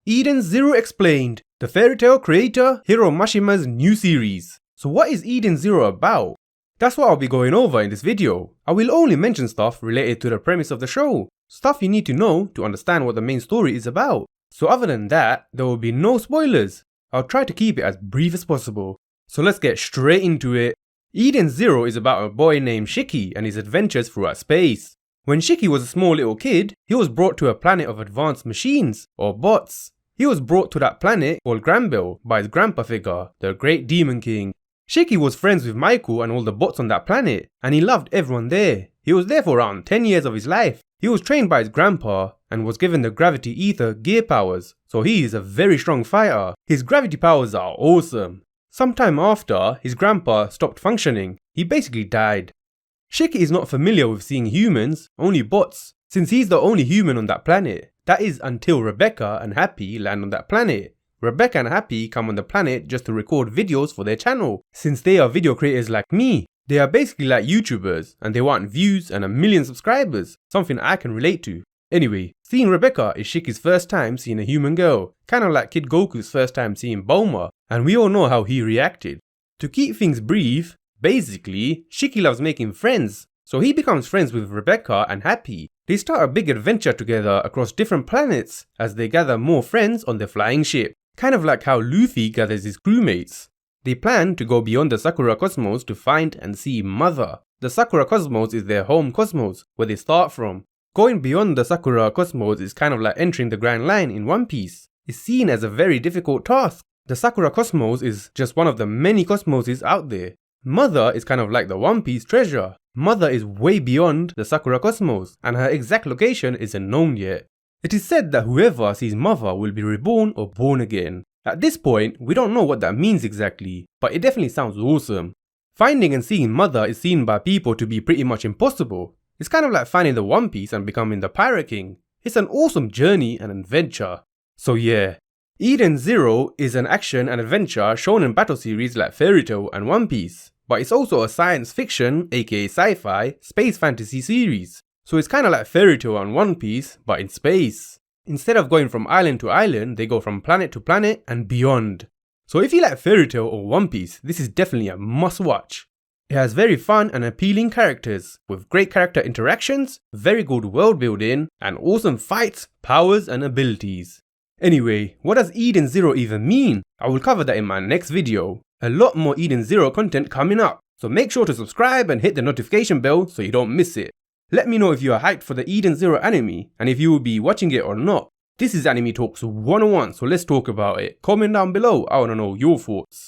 Eden Zero Explained, the Fairy Tail creator Hiro Mashima's new series. So what is Eden Zero about? That's what I'll be going over in this video. I will only mention stuff related to the premise of the show, stuff you need to know to understand what the main story is about. So other than that, there will be no spoilers. I'll try to keep it as brief as possible. So let's get straight into it. Eden Zero is about a boy named Shiki and his adventures throughout space. When Shiki was a small little kid, he was brought to a planet of advanced machines, or bots. He was brought to that planet called Granbell by his grandpa figure, the Great Demon King. Shiki was friends with Michael and all the bots on that planet, and he loved everyone there. He was there for around 10 years of his life. He was trained by his grandpa and was given the Gravity Ether gear powers, so he is a very strong fighter. His gravity powers are awesome. Sometime after, his grandpa stopped functioning. He basically died. Shiki is not familiar with seeing humans, only bots, since he's the only human on that planet. That is until Rebecca and Happy land on that planet. Rebecca and Happy come on the planet just to record videos for their channel, since they are video creators like me. They are basically like YouTubers, and they want views and 1 million subscribers, something I can relate to. Anyway, seeing Rebecca is Shiki's first time seeing a human girl, kinda like Kid Goku's first time seeing Bulma, and we all know how he reacted. To keep things brief, basically, Shiki loves making friends, so he becomes friends with Rebecca and Happy. They start a big adventure together across different planets as they gather more friends on their flying ship, kind of like how Luffy gathers his crewmates. They plan to go beyond the Sakura Cosmos to find and see Mother. The Sakura Cosmos is their home cosmos, where they start from. Going beyond the Sakura Cosmos is kind of like entering the Grand Line in One Piece. It's seen as a very difficult task. The Sakura Cosmos is just one of the many cosmoses out there. Mother is kind of like the One Piece treasure. Mother is way beyond the Sakura Cosmos, and her exact location isn't known yet. It is said that whoever sees Mother will be reborn or born again. At this point, we don't know what that means exactly, but it definitely sounds awesome. Finding and seeing Mother is seen by people to be pretty much impossible. It's kind of like finding the One Piece and becoming the Pirate King. It's an awesome journey and adventure. So yeah, Eden Zero is an action and adventure shonen battle series like Fairy Tail and One Piece, but it's also a science fiction, aka sci-fi, space fantasy series. So it's kinda like Fairy Tail and One Piece, but in space. Instead of going from island to island, they go from planet to planet and beyond. So if you like Fairy Tail or One Piece, this is definitely a must watch. It has very fun and appealing characters, with great character interactions, very good world building, and awesome fights, powers and abilities. Anyway, what does Eden Zero even mean? I will cover that in my next video. A lot more Eden Zero content coming up, so make sure to subscribe and hit the notification bell so you don't miss it. Let me know if you are hyped for the Eden Zero anime, and if you will be watching it or not. This is Anime Talks 101, so let's talk about it. Comment down below, I wanna know your thoughts.